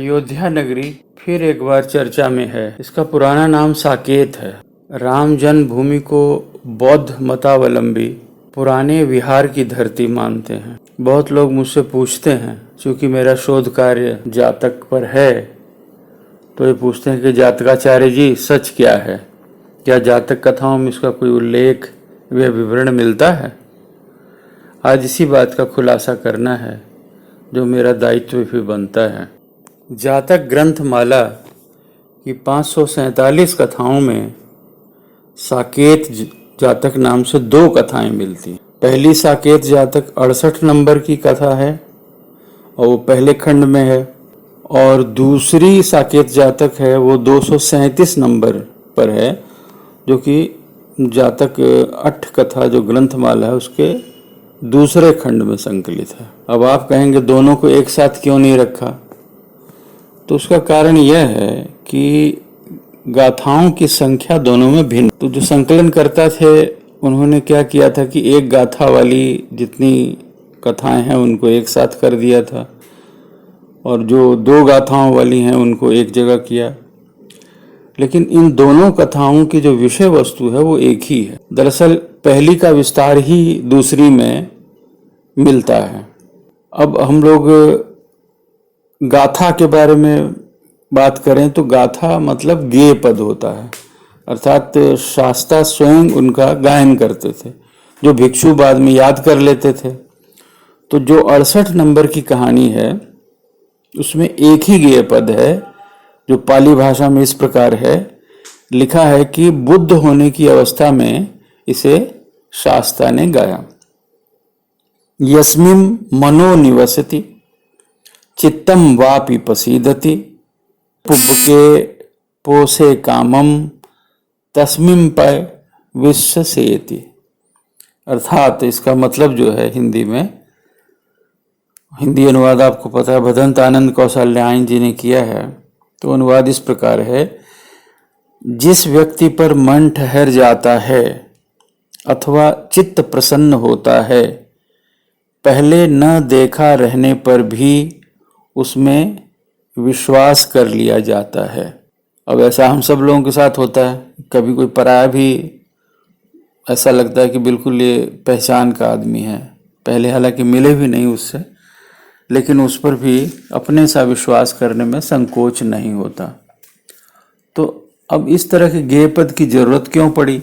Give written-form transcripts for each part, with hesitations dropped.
अयोध्या नगरी फिर एक बार चर्चा में है। इसका पुराना नाम साकेत है। राम जन्मभूमि को बौद्ध मतावलंबी पुराने विहार की धरती मानते हैं। बहुत लोग मुझसे पूछते हैं, क्योंकि मेरा शोध कार्य जातक पर है, तो ये पूछते हैं कि जातकाचार्य जी सच क्या है? क्या जातक कथाओं में इसका कोई उल्लेख व विवरण मिलता है? आज इसी बात का खुलासा करना है, जो मेरा दायित्व भी बनता है। जातक ग्रंथमाला की 547 कथाओं में साकेत जातक नाम से 2 कथाएं मिलती हैं। पहली साकेत जातक 68 नंबर की कथा है और वो पहले खंड में है, और दूसरी साकेत जातक है वो 237 नंबर पर है, जो कि जातक 8 कथा जो ग्रंथमाला है उसके दूसरे खंड में संकलित है। अब आप कहेंगे दोनों को एक साथ क्यों नहीं रखा? तो उसका कारण यह है कि गाथाओं की संख्या दोनों में भिन्न। तो जो संकलन करता थे उन्होंने क्या किया था कि एक गाथा वाली जितनी कथाएं हैं उनको एक साथ कर दिया था, और जो 2 गाथाओं वाली हैं उनको एक जगह किया। लेकिन इन दोनों कथाओं की जो विषय वस्तु है वो एक ही है। दरअसल पहली का विस्तार ही दूसरी में मिलता है। अब हम लोग गाथा के बारे में बात करें तो गाथा मतलब गेय पद होता है, अर्थात शास्ता स्वयं उनका गायन करते थे, जो भिक्षु बाद में याद कर लेते थे। तो जो 68 नंबर की कहानी है उसमें एक ही गेय पद है, जो पाली भाषा में इस प्रकार है। लिखा है कि बुद्ध होने की अवस्था में इसे शास्ता ने गाया। यस्मिं मनो निवसति चित्तम वापि पसीदति पुब्बके पोसे कामम तस्मिं पय विश्वसेति। अर्थात इसका मतलब जो है हिंदी में, हिंदी अनुवाद आपको पता है भदंत आनंद कौशल्यायन जी ने किया है। तो अनुवाद इस प्रकार है, जिस व्यक्ति पर मन ठहर जाता है अथवा चित्त प्रसन्न होता है, पहले न देखा रहने पर भी उसमें विश्वास कर लिया जाता है। अब ऐसा हम सब लोगों के साथ होता है। कभी कोई पराया भी ऐसा लगता है कि बिल्कुल ये पहचान का आदमी है, पहले हालांकि मिले भी नहीं उससे, लेकिन उस पर भी अपने सा विश्वास करने में संकोच नहीं होता। तो अब इस तरह के गेय पद की जरूरत क्यों पड़ी?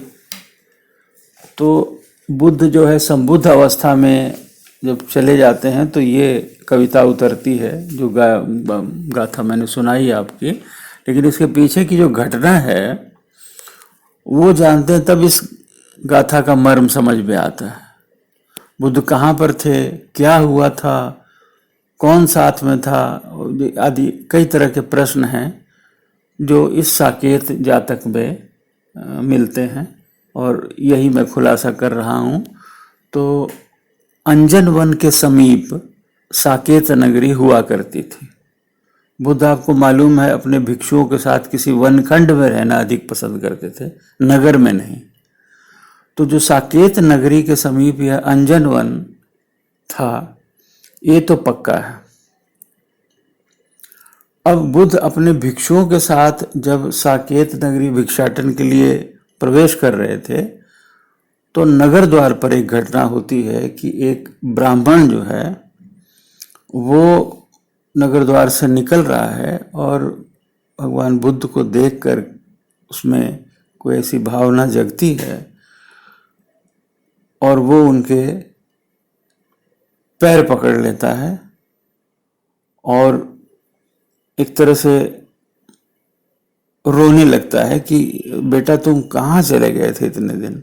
तो बुद्ध जो है संबुद्ध अवस्था में जब चले जाते हैं तो ये कविता उतरती है, जो गाथा मैंने सुनाई आपकी। लेकिन इसके पीछे की जो घटना है वो जानते हैं तब इस गाथा का मर्म समझ में आता है। बुद्ध कहाँ पर थे, क्या हुआ था, कौन साथ में था, आदि कई तरह के प्रश्न हैं जो इस साकेत जातक में मिलते हैं, और यही मैं खुलासा कर रहा हूँ। तो अंजन वन के समीप साकेत नगरी हुआ करती थी। बुद्ध आपको मालूम है अपने भिक्षुओं के साथ किसी वनखंड में रहना अधिक पसंद करते थे, नगर में नहीं। तो जो साकेत नगरी के समीप यह अंजन वन था ये तो पक्का है। अब बुद्ध अपने भिक्षुओं के साथ जब साकेत नगरी भिक्षाटन के लिए प्रवेश कर रहे थे तो नगर द्वार पर एक घटना होती है कि एक ब्राह्मण जो है वो नगर द्वार से निकल रहा है, और भगवान बुद्ध को देखकर उसमें कोई ऐसी भावना जगती है और वो उनके पैर पकड़ लेता है और एक तरह से रोने लगता है कि बेटा तुम कहाँ चले गए थे इतने दिन।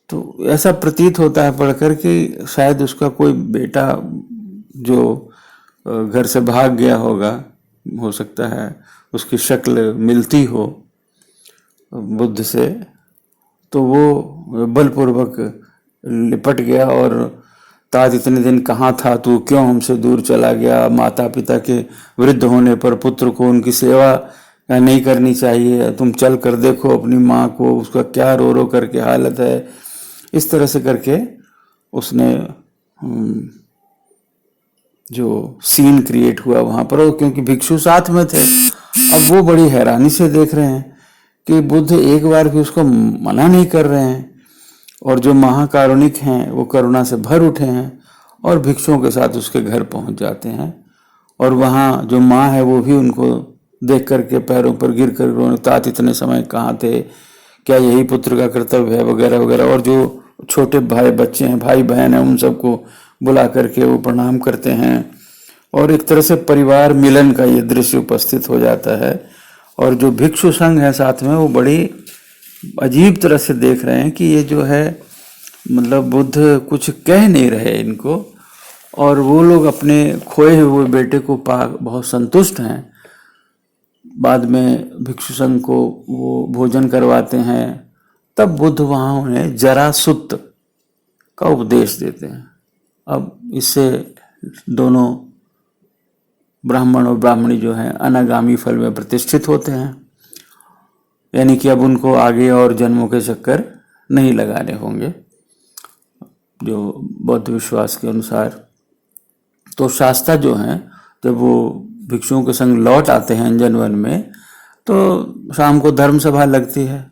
तो ऐसा प्रतीत होता है पढ़कर कि शायद उसका कोई बेटा जो घर से भाग गया होगा, हो सकता है उसकी शक्ल मिलती हो बुद्ध से, तो वो बलपूर्वक लिपट गया और ताज इतने दिन कहाँ था तू, क्यों हमसे दूर चला गया? माता पिता के वृद्ध होने पर पुत्र को उनकी सेवा नहीं करनी चाहिए, तुम चल कर देखो अपनी माँ को, उसका क्या रो रो करके हालत है। इस तरह से करके उसने जो सीन क्रिएट हुआ वहां पर, क्योंकि भिक्षु साथ में थे। अब वो बड़ी हैरानी से देख रहे हैं कि बुद्ध एक बार भी उसको मना नहीं कर रहे हैं, और जो महाकारुणिक हैं वो करुणा से भर उठे हैं और भिक्षुओं के साथ उसके घर पहुंच जाते हैं। और वहाँ जो माँ है वो भी उनको देख करके पैरों पर गिर कर रोने, तात इतने समय कहाँ थे, क्या यही पुत्र का कर्तव्य है, वगैरह वगैरह। और जो छोटे भाई बच्चे हैं, भाई बहन हैं, उन सबको बुला करके वो प्रणाम करते हैं, और एक तरह से परिवार मिलन का ये दृश्य उपस्थित हो जाता है। और जो भिक्षु संघ है साथ में, वो बड़ी अजीब तरह से देख रहे हैं कि ये जो है, मतलब बुद्ध कुछ कह नहीं रहे इनको, और वो लोग अपने खोए हुए बेटे को पा बहुत संतुष्ट हैं। बाद में भिक्षु संघ को वो भोजन करवाते हैं। तब बुद्ध वहाँ उन्हें जरासुत का उपदेश देते हैं। अब इससे दोनों ब्राह्मण और ब्राह्मणी जो हैं अनागामी फल में प्रतिष्ठित होते हैं, यानी कि अब उनको आगे और जन्मों के चक्कर नहीं लगाने होंगे जो बौद्ध विश्वास के अनुसार। तो शास्ता जो हैं, जब वो भिक्षुओं के संग लौट आते हैं अंजन वन में, तो शाम को धर्म सभा लगती है,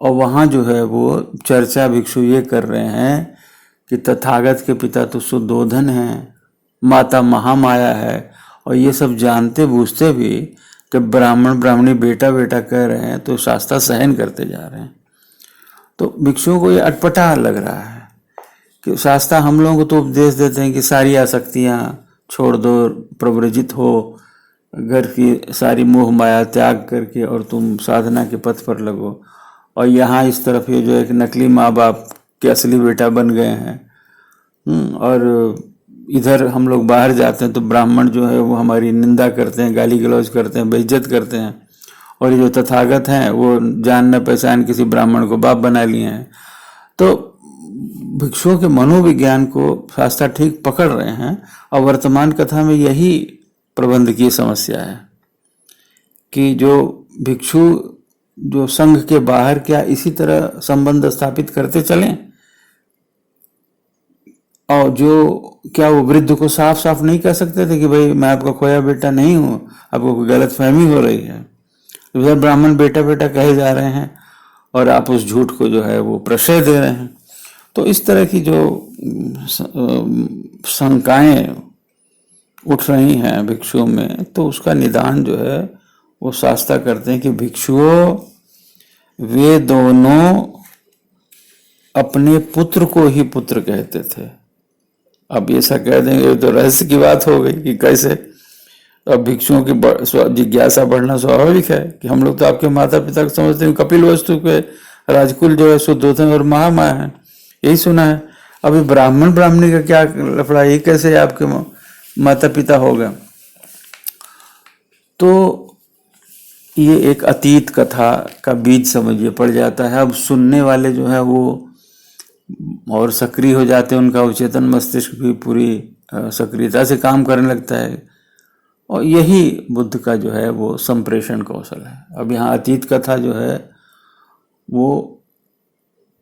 और वहाँ जो है वो चर्चा भिक्षु ये कर रहे हैं कि तथागत के पिता तो सुद्धोधन हैं, माता महामाया है, और ये सब जानते बूझते भी जब ब्राह्मण ब्राह्मणी बेटा बेटा कह रहे हैं तो शास्ता सहन करते जा रहे हैं। तो भिक्षुओं को ये अटपटा लग रहा है कि शास्त्रा हम लोगों को तो उपदेश देते हैं कि सारी आसक्तियाँ छोड़ दो, प्रव्रजित हो, घर की सारी मोह माया त्याग करके और तुम साधना के पथ पर लगो, और यहाँ इस तरफ ये जो एक नकली माँ बाप के असली बेटा बन गए हैं। और इधर हम लोग बाहर जाते हैं तो ब्राह्मण जो है वो हमारी निंदा करते हैं, गाली गलौज करते हैं, बेइज्जत करते हैं, और ये जो तथागत हैं वो जान न पहचान किसी ब्राह्मण को बाप बना लिए हैं। तो भिक्षुओं के मनोविज्ञान को शास्त्रा ठीक पकड़ रहे हैं, और वर्तमान कथा में यही प्रबंध की समस्या है कि जो भिक्षु जो संघ के बाहर क्या इसी तरह संबंध स्थापित करते चलें, और जो क्या वो वृद्ध को साफ साफ नहीं कह सकते थे कि भाई मैं आपका खोया बेटा नहीं हूँ, आपको कोई गलत फहमी हो रही है, उधर ब्राह्मण बेटा बेटा कहे जा रहे हैं और आप उस झूठ को जो है वो प्रश्रय दे रहे हैं। तो इस तरह की जो शंकाएं उठ रही हैं भिक्षुओं में, तो उसका निदान जो है वो शास्त्रा करते हैं कि भिक्षुओं, वे दोनों अपने पुत्र को ही पुत्र कहते थे। अब ऐसा कह देंगे तो रहस्य की बात हो गई कि कैसे। अब भिक्षुओं की जिज्ञासा बढ़ना स्वाभाविक है कि हम लोग तो आपके माता पिता को समझते हैं, कपिल वस्तु के राजकुल जो है शुद्धोधन और महामाया है, यही सुना है। अभी ब्राह्मण ब्राह्मणी का क्या लफड़ा, ये कैसे आपके माता पिता होगा। तो ये एक अतीत कथा का बीज समझिए पड़ जाता है। अब सुनने वाले जो है वो और सक्रिय हो जाते हैं, उनका अवचेतन मस्तिष्क भी पूरी सक्रियता से काम करने लगता है, और यही बुद्ध का जो है वो संप्रेषण कौशल है। अब यहाँ अतीत कथा जो है वो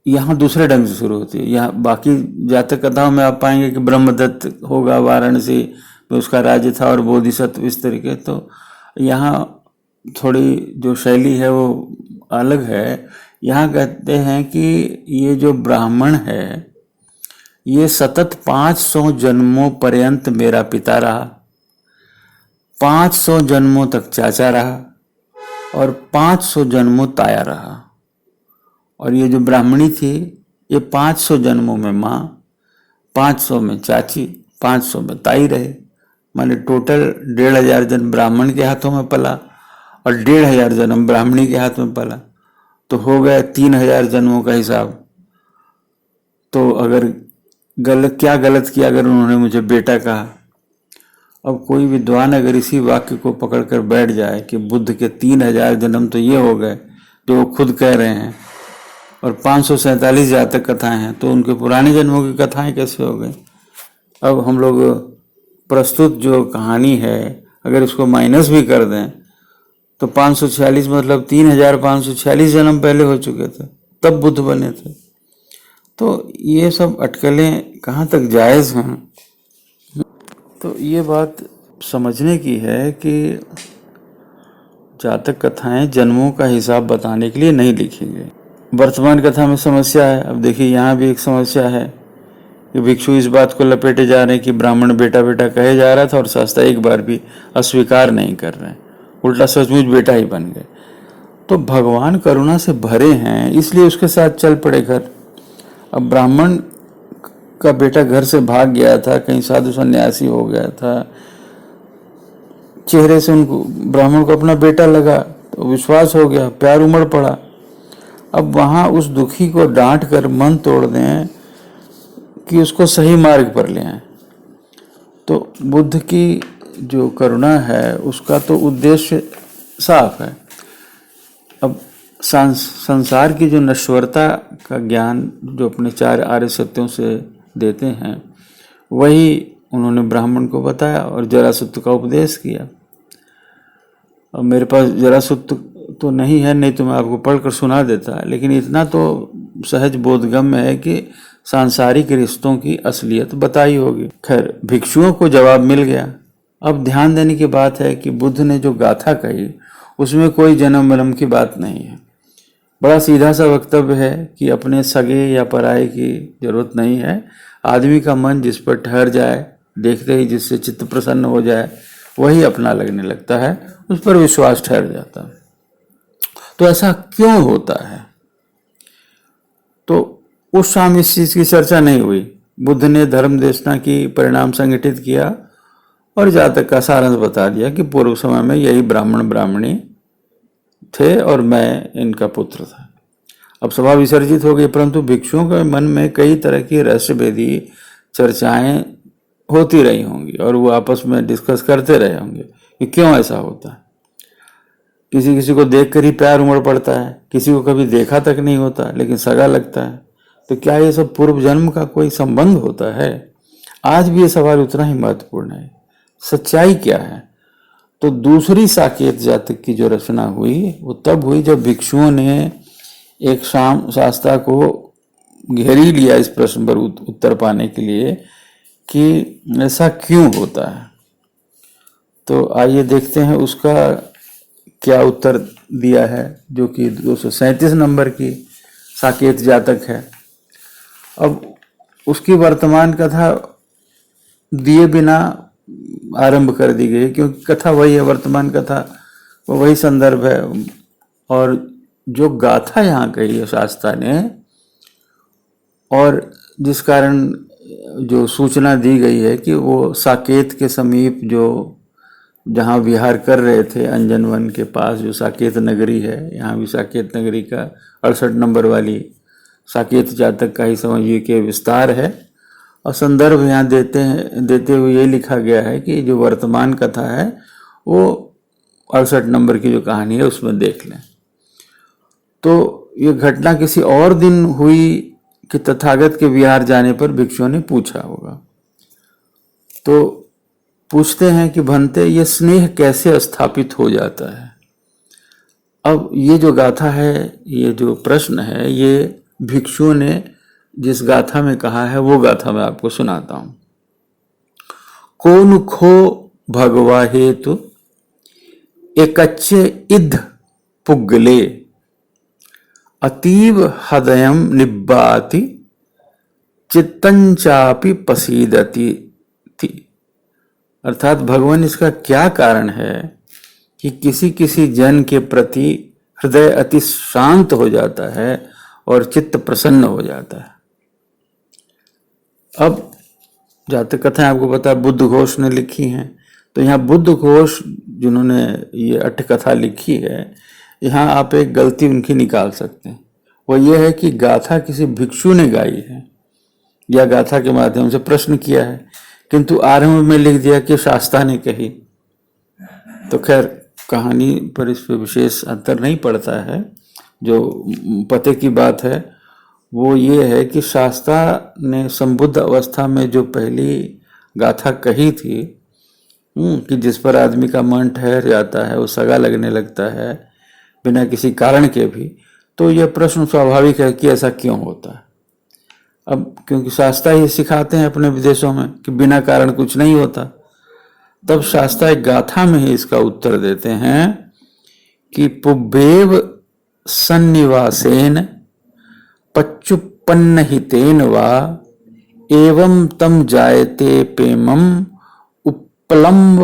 यहाँ दूसरे ढंग से शुरू होती है। यहाँ बाकी जातक कथाओं में आप पाएंगे कि ब्रह्मदत्त होगा, वाराणसी में उसका राज्य था और बोधिसत्व इस तरीके। तो यहाँ थोड़ी जो शैली है वो अलग है। यहाँ कहते हैं कि ये जो ब्राह्मण है ये सतत 500 जन्मों पर्यंत मेरा पिता रहा, 500 जन्मों तक चाचा रहा, और 500 जन्मों ताया रहा। और ये जो ब्राह्मणी थी ये 500 जन्मों में माँ, 500 में चाची, 500 में ताई रहे। माने टोटल 1500 जन्म ब्राह्मण के हाथों में पला और 1500 जन्म ब्राह्मणी के हाथ में पला, तो हो गया 3000 जन्मों का हिसाब। तो अगर क्या गलत किया अगर उन्होंने मुझे बेटा कहा। अब कोई विद्वान अगर इसी वाक्य को पकड़कर बैठ जाए कि बुद्ध के 3000 जन्म तो ये हो गए जो वो खुद कह रहे हैं, और 547 जातक कथाएं हैं, तो उनके पुराने जन्मों की कथाएं कैसे हो गई। अब हम लोग प्रस्तुत जो कहानी है अगर इसको माइनस भी कर दें तो 546 मतलब 3546 जन्म पहले हो चुके थे, तब बुद्ध बने थे। तो ये सब अटकलें कहाँ तक जायज़ हैं। तो ये बात समझने की है कि जातक कथाएं जन्मों का हिसाब बताने के लिए नहीं लिखी गई। वर्तमान कथा में समस्या है। अब देखिए यहाँ भी एक समस्या है कि भिक्षु इस बात को लपेटे जा रहे हैं कि ब्राह्मण बेटा बेटा कहे जा रहा था और शास्त्रा एक बार भी अस्वीकार नहीं कर रहे हैं, उल्टा सचमुच बेटा ही बन गए। तो भगवान करुणा से भरे हैं, इसलिए उसके साथ चल पड़े घर। अब ब्राह्मण का बेटा घर से भाग गया था, कहीं साधु सन्यासी हो गया था, चेहरे से उनको ब्राह्मण को अपना बेटा लगा तो विश्वास हो गया, प्यार उमड़ पड़ा। अब वहां उस दुखी को डांट कर मन तोड़ दें कि उसको सही मार्ग पर ले आए। तो बुद्ध की जो करुणा है उसका तो उद्देश्य साफ है। अब संसार की जो नश्वरता का ज्ञान जो अपने 4 आर्य सत्यों से देते हैं वही उन्होंने ब्राह्मण को बताया और जरासुत का उपदेश किया। अब मेरे पास जरासुत तो नहीं है, नहीं तो मैं आपको पढ़कर सुना देता, लेकिन इतना तो सहज बोधगम्य है कि सांसारिक रिश्तों की असलियत बताई होगी। खैर, भिक्षुओं को जवाब मिल गया। अब ध्यान देने की बात है कि बुद्ध ने जो गाथा कही उसमें कोई जन्म मरण की बात नहीं है। बड़ा सीधा सा वक्तव्य है कि अपने सगे या पराये की जरूरत नहीं है। आदमी का मन जिस पर ठहर जाए, देखते ही जिससे चित्त प्रसन्न हो जाए, वही अपना लगने लगता है, उस पर विश्वास ठहर जाता है। तो ऐसा क्यों होता है? तो उस शाम इस चीज की चर्चा नहीं हुई। बुद्ध ने धर्म देशना की परिणाम संगठित किया और जातक का सारांश बता दिया कि पूर्व समय में यही ब्राह्मण ब्राह्मणी थे और मैं इनका पुत्र था। अब सभा विसर्जित हो गई, परंतु भिक्षुओं के मन में कई तरह की रहस्यभेदी चर्चाएं होती रही होंगी और वो आपस में डिस्कस करते रहे होंगे कि क्यों ऐसा होता है। किसी किसी को देखकर ही प्यार उमड़ पड़ता है, किसी को कभी देखा तक नहीं होता लेकिन सगा लगता है। तो क्या ये सब पूर्व जन्म का कोई संबंध होता है? आज भी ये सवाल उतना ही महत्वपूर्ण है। सच्चाई क्या है? तो दूसरी साकेत जातक की जो रचना हुई वो तब हुई जब भिक्षुओं ने एक शाम शास्त्रा को घेरी लिया इस प्रश्न पर उत्तर पाने के लिए कि ऐसा क्यों होता है। तो आइए देखते हैं उसका क्या उत्तर दिया है, जो कि 237 नंबर की साकेत जातक है। अब उसकी वर्तमान कथा दिए बिना आरंभ कर दी गई, क्योंकि कथा वही है, वर्तमान कथा वही संदर्भ है। और जो गाथा यहाँ कही है शास्त्रा ने और जिस कारण जो सूचना दी गई है कि वो साकेत के समीप जो जहाँ विहार कर रहे थे अंजन वन के पास जो साकेत नगरी है, यहाँ भी साकेत नगरी का 68 नंबर वाली साकेत जातक का ही समझिए कि विस्तार है। और संदर्भ यहाँ देते हुए ये लिखा गया है कि जो वर्तमान कथा है वो 68 नंबर की जो कहानी है उसमें देख लें। तो ये घटना किसी और दिन हुई कि तथागत के विहार जाने पर भिक्षुओं ने पूछा होगा। तो पूछते हैं कि भंते ये स्नेह कैसे स्थापित हो जाता है। अब ये जो गाथा है, ये जो प्रश्न है, ये भिक्षुओं ने जिस गाथा में कहा है वो गाथा मैं आपको सुनाता हूं। कोन खो भगवा हेतु एकच्चे इध पुगले अतीव हृदयम निब्बाति चित्तंचापि पसीदति थी। अर्थात भगवान इसका क्या कारण है कि किसी किसी जन के प्रति हृदय अति शांत हो जाता है और चित्त प्रसन्न हो जाता है। अब जातक कथाएं आपको पता है बुद्ध घोष ने लिखी हैं। तो यहाँ बुद्ध घोष जिन्होंने ये अट्ठ कथा लिखी है, यहाँ आप एक गलती उनकी निकाल सकते हैं। वो ये है कि गाथा किसी भिक्षु ने गाई है या गाथा के माध्यम से प्रश्न किया है, किंतु आरंभ में लिख दिया कि शास्त्रा ने कही। तो खैर कहानी पर इस पर विशेष अंतर नहीं पड़ता है। जो पते की बात है वो ये है कि शास्त्रा ने संबुद्ध अवस्था में जो पहली गाथा कही थी कि जिस पर आदमी का मन ठहर जाता है, वो सगा लगने लगता है बिना किसी कारण के भी, तो यह प्रश्न स्वाभाविक है कि ऐसा क्यों होता है। अब क्योंकि शास्त्रा ही सिखाते हैं अपने विदेशों में कि बिना कारण कुछ नहीं होता, तब शास्त्रा एक गाथा में ही इसका उत्तर देते हैं कि पुब्बेव सन्निवासेन पच्चुपन्न हितेन वा एवं तम जायते प्रेमम उपलम्ब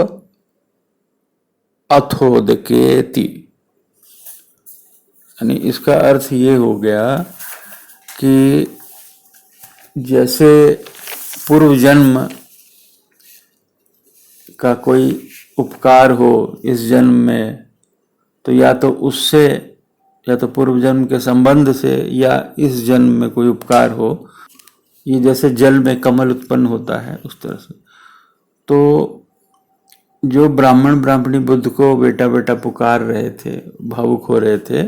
अथोदकेति। यानी इसका अर्थ ये हो गया कि जैसे पूर्व जन्म का कोई उपकार हो इस जन्म में, तो या तो उससे, या तो पूर्व जन्म के संबंध से, या इस जन्म में कोई उपकार हो। ये जैसे जल में कमल उत्पन्न होता है उस तरह से। तो जो ब्राह्मण ब्राह्मणी बुद्ध को बेटा बेटा पुकार रहे थे, भावुक हो रहे थे,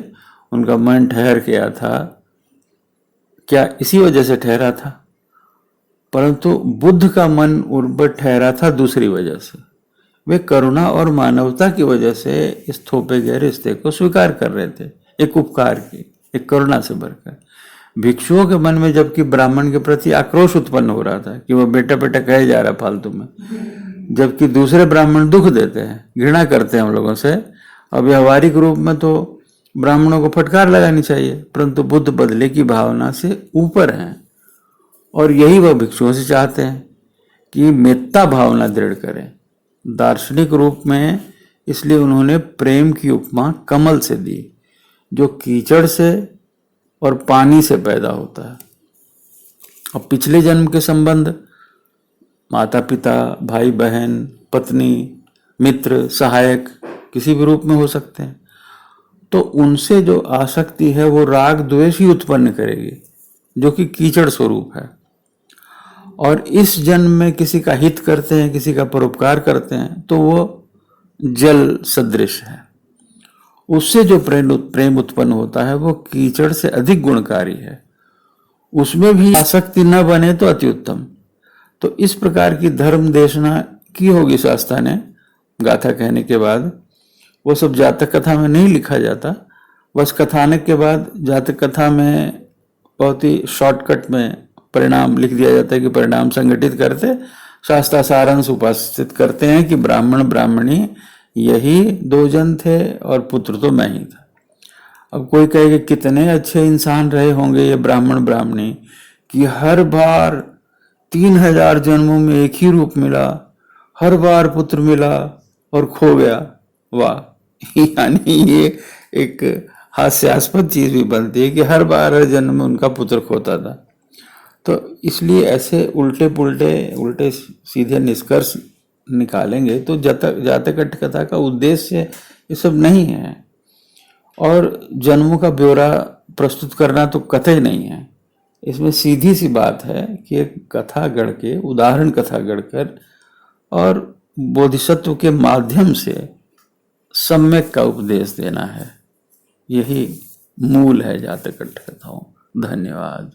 उनका मन ठहर गया था। क्या इसी वजह से ठहरा था? परंतु बुद्ध का मन उन पर ठहरा था दूसरी वजह से। वे करुणा और मानवता की वजह से इस थोपे गए रिश्ते को स्वीकार कर रहे थे, एक उपकार की, एक करुणा से भरकर। भिक्षुओं के मन में जबकि ब्राह्मण के प्रति आक्रोश उत्पन्न हो रहा था कि वह बेटा बेटा कहे जा रहा फालतू में, जबकि दूसरे ब्राह्मण दुख देते हैं, घृणा करते हैं हम लोगों से। अब व्यवहारिक रूप में तो ब्राह्मणों को फटकार लगानी चाहिए, परंतु बुद्ध बदले की भावना से ऊपर हैं, और यही वह भिक्षुओं से चाहते हैं कि मेत्ता भावना दृढ़ करें दार्शनिक रूप में। इसलिए उन्होंने प्रेम की उपमा कमल से दी, जो कीचड़ से और पानी से पैदा होता है। अब पिछले जन्म के संबंध माता पिता, भाई बहन, पत्नी, मित्र, सहायक किसी भी रूप में हो सकते हैं। तो उनसे जो आसक्ति है वो राग द्वेष ही उत्पन्न करेगी, जो कि कीचड़ स्वरूप है। और इस जन्म में किसी का हित करते हैं, किसी का परोपकार करते हैं, तो वो जल सदृश है। उससे जो प्रेम उत्पन्न होता है वो कीचड़ से अधिक गुणकारी है। उसमें भी आसक्ति न बने तो अति उत्तम। तो इस प्रकार की धर्म देशना की होगी शास्त्रा ने गाथा कहने के बाद। वो सब जातक कथा में नहीं लिखा जाता, बस कथानक के बाद जातक कथा में बहुत ही शॉर्टकट में परिणाम लिख दिया जाता है कि परिणाम संगठित करते शास्त्रा सारांश उपस्थित करते हैं कि ब्राह्मण ब्राह्मणी यही दो जन थे और पुत्र तो मैं ही था। अब कोई कहे कि कितने अच्छे इंसान रहे होंगे ये ब्राह्मण ब्राह्मणी कि हर बार 3000 जन्मों में एक ही रूप मिला, हर बार पुत्र मिला और खो गया। वाह! यानी ये एक हास्यास्पद चीज भी बनती है कि हर बार हर जन्म में उनका पुत्र खोता था। तो इसलिए ऐसे उल्टे सीधे निष्कर्ष निकालेंगे तो जातक कथा का उद्देश्य ये सब नहीं है, और जन्मों का ब्यौरा प्रस्तुत करना तो कतई नहीं है। इसमें सीधी सी बात है कि एक कथा गढ़ के, उदाहरण कथा गढ़कर और बोधिसत्व के माध्यम से सम्यक का उपदेश देना है। यही मूल है जातक कथाओं। धन्यवाद।